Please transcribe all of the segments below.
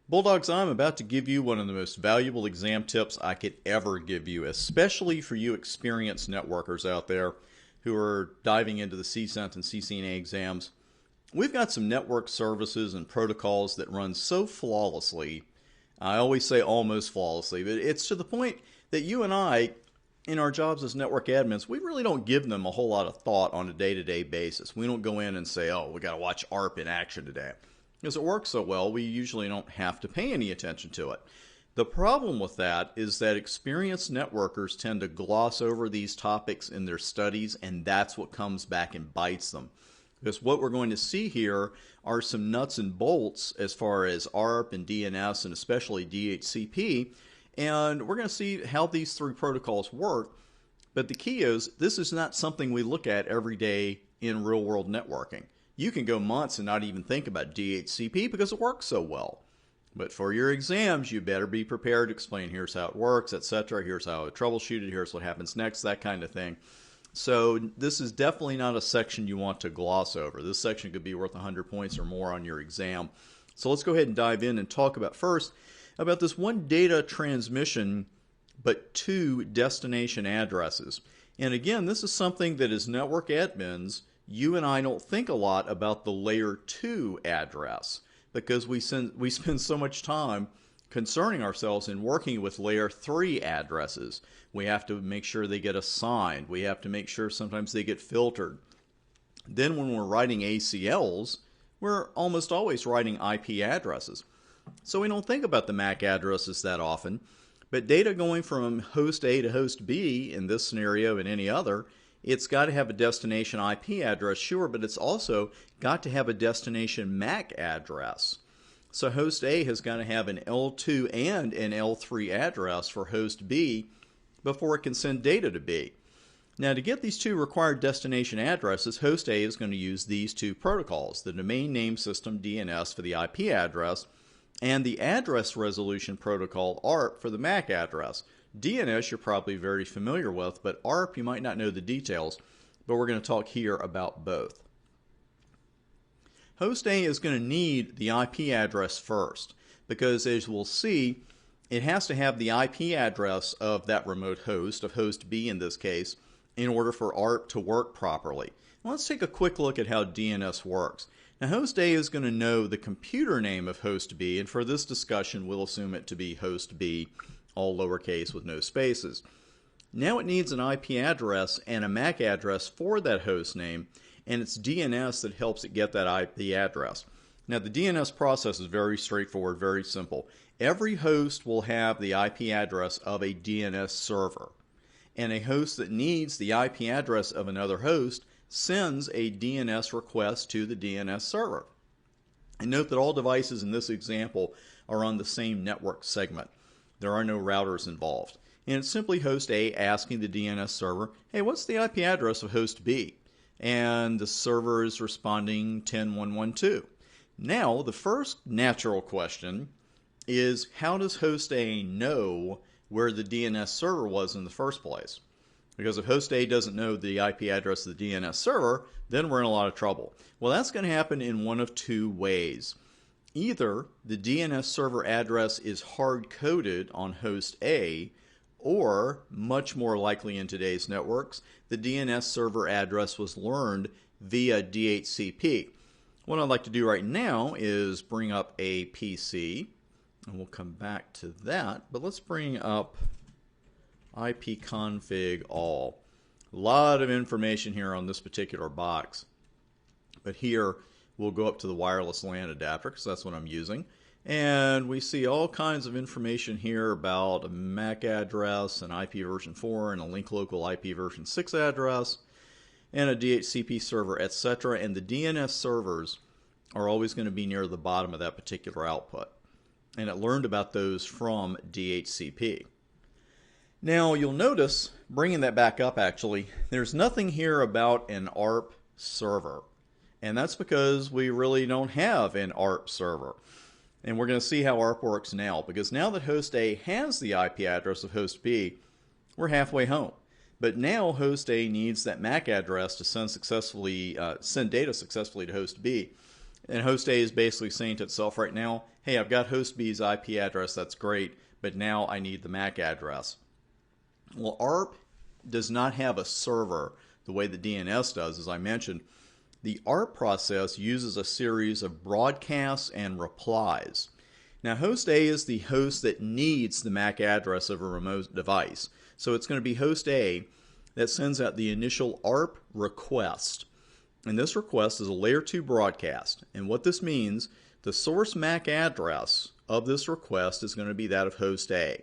Bulldogs, I'm about to give you one of the most valuable exam tips I could ever give you, especially for you experienced networkers out there who are diving into the CCENT and CCNA exams. We've got some network services and protocols that run so flawlessly. I always say almost flawlessly, but it's to the point that you and I, in our jobs as network admins, we really don't give them a whole lot of thought on a day-to-day basis. We don't go in and say, oh, we got to watch ARP in action today. Because it works so well, we usually don't have to pay any attention to it. The problem with that is that experienced networkers tend to gloss over these topics in their studies, and that's what comes back and bites them. Because what we're going to see here are some nuts and bolts as far as ARP and DNS and especially DHCP, and we're going to see how these three protocols work. But the key is, this is not something we look at every day in real-world networking. You can go months and not even think about DHCP because it works so well. But for your exams, you better be prepared to explain here's how it works, etc. Here's how I troubleshoot it, here's what happens next, that kind of thing. So this is definitely not a section you want to gloss over. This section could be worth 100 points or more on your exam. So let's go ahead and dive in and talk about first about this one data transmission but two destination addresses. And again, this is something that as network admins, you and I don't think a lot about the layer 2 address because we spend so much time concerning ourselves in working with layer 3 addresses. We have to make sure they get assigned. We have to make sure sometimes they get filtered. Then when we're writing ACLs, we're almost always writing IP addresses. So we don't think about the MAC addresses that often. But data going from host A to host B in this scenario and any other, it's got to have a destination IP address, sure, but it's also got to have a destination MAC address. So host A has got to have an L2 and an L3 address for host B before it can send data to B. Now, to get these two required destination addresses, host A is going to use these two protocols, the domain name system DNS for the IP address and the address resolution protocol ARP for the MAC address. DNS you're probably very familiar with, but ARP you might not know the details, but we're going to talk here about both. Host A is going to need the IP address first because, as we'll see, it has to have the IP address of that remote host, of host B in this case, in order for ARP to work properly. Well, let's take a quick look at how DNS works. Now, host A is going to know the computer name of host B, and for this discussion we'll assume it to be host B, all lowercase with no spaces. Now it needs an IP address and a MAC address for that host name, and it's DNS that helps it get that IP address. Now the DNS process is very straightforward, very simple. Every host will have the IP address of a DNS server, and a host that needs the IP address of another host sends a DNS request to the DNS server. And note that all devices in this example are on the same network segment. There are no routers involved. And it's simply host A asking the DNS server, hey, what's the IP address of host B? And the server is responding 10112. Now, the first natural question is, how does host A know where the DNS server was in the first place? Because if host A doesn't know the IP address of the DNS server, then we're in a lot of trouble. Well, that's going to happen in one of two ways. Either the DNS server address is hard-coded on host A, or, much more likely in today's networks, the DNS server address was learned via DHCP. What I'd like to do right now is bring up a PC, and we'll come back to that, but let's bring up ipconfig all. A lot of information here on this particular box, but here we'll go up to the wireless LAN adapter because that's what I'm using. And we see all kinds of information here about a MAC address, an IP version 4, and a link local IP version 6 address, and a DHCP server, etc. And the DNS servers are always going to be near the bottom of that particular output. And it learned about those from DHCP. Now you'll notice, bringing that back up actually, there's nothing here about an ARP server. And that's because we really don't have an ARP server. And we're going to see how ARP works now, because now that host A has the IP address of host B, we're halfway home. But now host A needs that MAC address to send data successfully to host B. And host A is basically saying to itself right now, hey, I've got host B's IP address, that's great, but now I need the MAC address. Well, ARP does not have a server the way the DNS does, as I mentioned. The ARP process uses a series of broadcasts and replies. Now, host A is the host that needs the MAC address of a remote device. So it's going to be host A that sends out the initial ARP request. And this request is a layer 2 broadcast. And what this means, the source MAC address of this request is going to be that of host A.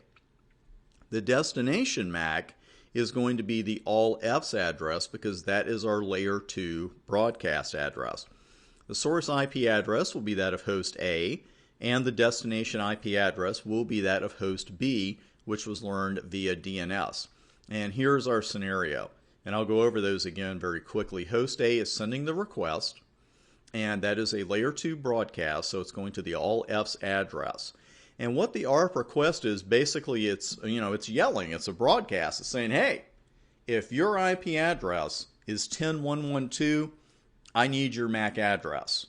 The destination MAC is going to be the all Fs address because that is our layer 2 broadcast address. The source IP address will be that of host A, and the destination IP address will be that of host B, which was learned via DNS. And here's our scenario, and I'll go over those again very quickly. Host A is sending the request, and that is a layer 2 broadcast, so it's going to the all Fs address. And what the ARP request is, basically it's yelling, it's a broadcast. It's saying, hey, if your IP address is 10.1.1.2, I need your MAC address.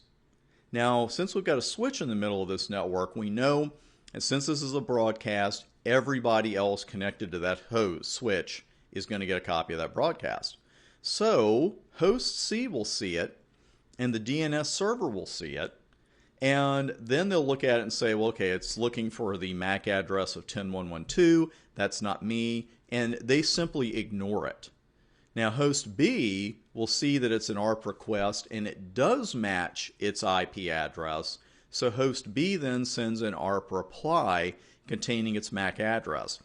Now, since we've got a switch in the middle of this network, we know, and since this is a broadcast, everybody else connected to that host switch is going to get a copy of that broadcast. So, host C will see it, and the DNS server will see it, and then they'll look at it and say, well, okay, it's looking for the MAC address of 10.1.1.2. That's not me. And they simply ignore it. Now, host B will see that it's an ARP request, and it does match its IP address. So host B then sends an ARP reply containing its MAC address,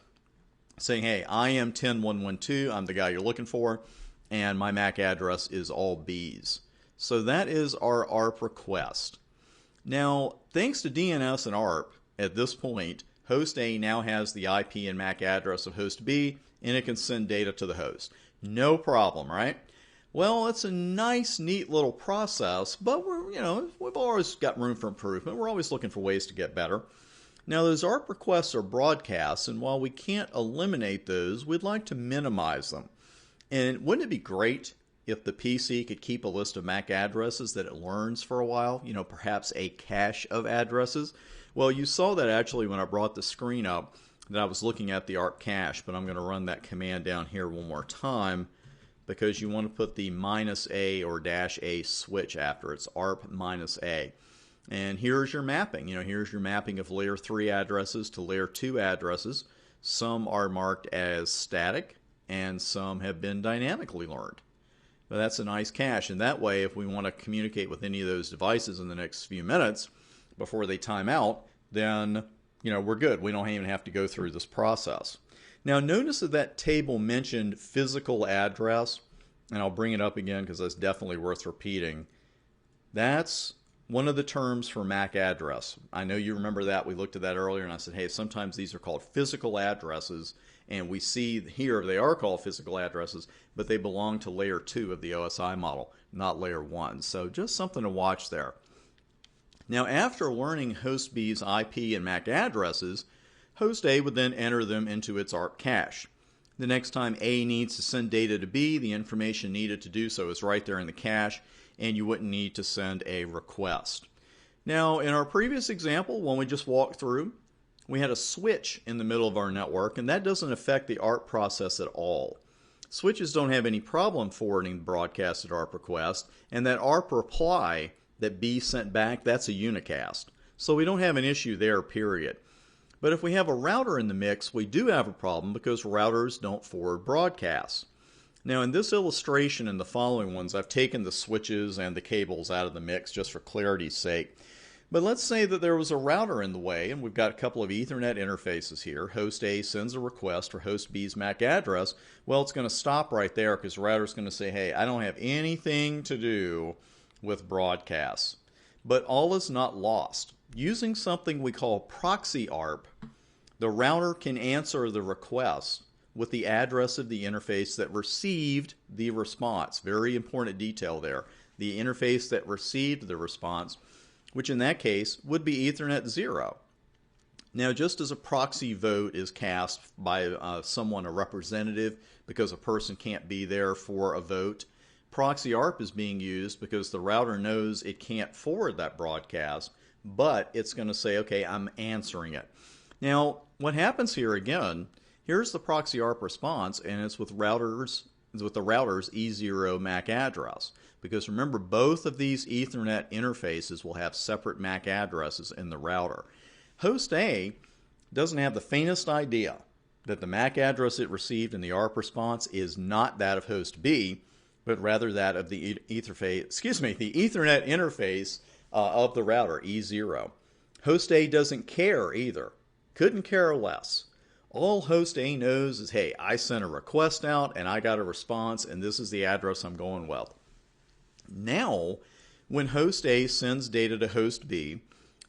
saying, hey, I am 10.1.1.2. I'm the guy you're looking for, and my MAC address is all B's. So that is our ARP request. Now, thanks to DNS and ARP, at this point, host A now has the IP and MAC address of host B, and it can send data to the host. No problem, right? Well, it's a nice, neat little process, but we've always got room for improvement. We're always looking for ways to get better. Now, those ARP requests are broadcasts, and while we can't eliminate those, we'd like to minimize them. And wouldn't it be great if the PC could keep a list of MAC addresses that it learns for a while, perhaps a cache of addresses? Well, you saw that actually when I brought the screen up that I was looking at the ARP cache, but I'm going to run that command down here one more time because you want to put the -A or -A switch after. It's ARP -A. And here's your mapping. Here's your mapping of layer 3 addresses to layer 2 addresses. Some are marked as static, and some have been dynamically learned. But that's a nice cache, and that way if we want to communicate with any of those devices in the next few minutes before they time out, then we're good. We don't even have to go through this process. Now notice that table mentioned physical address, and I'll bring it up again because that's definitely worth repeating. That's one of the terms for MAC address. I know you remember that. We looked at that earlier, and I said, hey, sometimes these are called physical addresses, and we see here they are called physical addresses, but they belong to layer 2 of the OSI model, not layer 1. So just something to watch there. Now, after learning host B's IP and MAC addresses, host A would then enter them into its ARP cache. The next time A needs to send data to B, the information needed to do so is right there in the cache, and you wouldn't need to send a request. Now, in our previous example, one we just walked through, we had a switch in the middle of our network, and that doesn't affect the ARP process at all. Switches don't have any problem forwarding the broadcasted ARP request, and that ARP reply that B sent back, that's a unicast. So we don't have an issue there, period. But if we have a router in the mix, we do have a problem because routers don't forward broadcasts. Now in this illustration and the following ones, I've taken the switches and the cables out of the mix just for clarity's sake. But let's say that there was a router in the way, and we've got a couple of Ethernet interfaces here. Host A sends a request for host B's MAC address. Well, it's going to stop right there because the router's going to say, hey, I don't have anything to do with broadcasts. But all is not lost. Using something we call proxy ARP, the router can answer the request with the address of the interface that received the response. Very important detail there. The interface that received the response, which in that case would be Ethernet 0. Now, just as a proxy vote is cast by someone, a representative, because a person can't be there for a vote, proxy ARP is being used because the router knows it can't forward that broadcast, but it's going to say, okay, I'm answering it. Now, what happens here again, here's the proxy ARP response, and it's with the router's E0 MAC address. Because remember, both of these Ethernet interfaces will have separate MAC addresses in the router. Host A doesn't have the faintest idea that the MAC address it received in the ARP response is not that of host B, but rather that of the the Ethernet interface of the router, E0. Host A doesn't care either. Couldn't care less. All host A knows is, hey, I sent a request out and I got a response, and this is the address I'm going with. Now, when host A sends data to host B,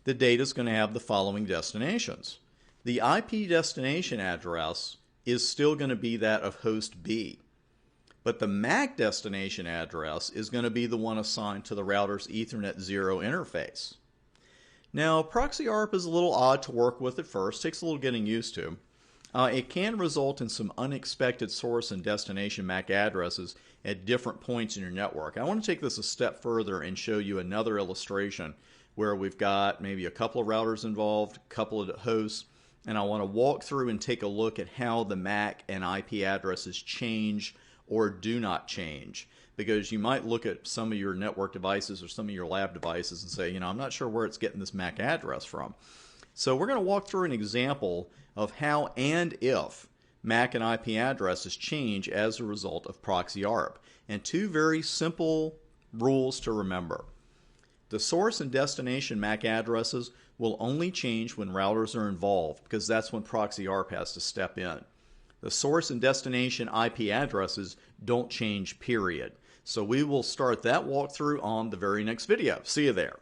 the data is going to have the following destinations. The IP destination address is still going to be that of host B, but the MAC destination address is going to be the one assigned to the router's Ethernet 0 interface. Now, proxy ARP is a little odd to work with at first, takes a little getting used to. It can result in some unexpected source and destination MAC addresses at different points in your network. I want to take this a step further and show you another illustration where we've got maybe a couple of routers involved, a couple of hosts, and I want to walk through and take a look at how the MAC and IP addresses change or do not change. Because you might look at some of your network devices or some of your lab devices and say, I'm not sure where it's getting this MAC address from. So we're going to walk through an example of how and if MAC and IP addresses change as a result of proxy ARP. And two very simple rules to remember. The source and destination MAC addresses will only change when routers are involved, because that's when proxy ARP has to step in. The source and destination IP addresses don't change, period. So we will start that walkthrough on the very next video. See you there.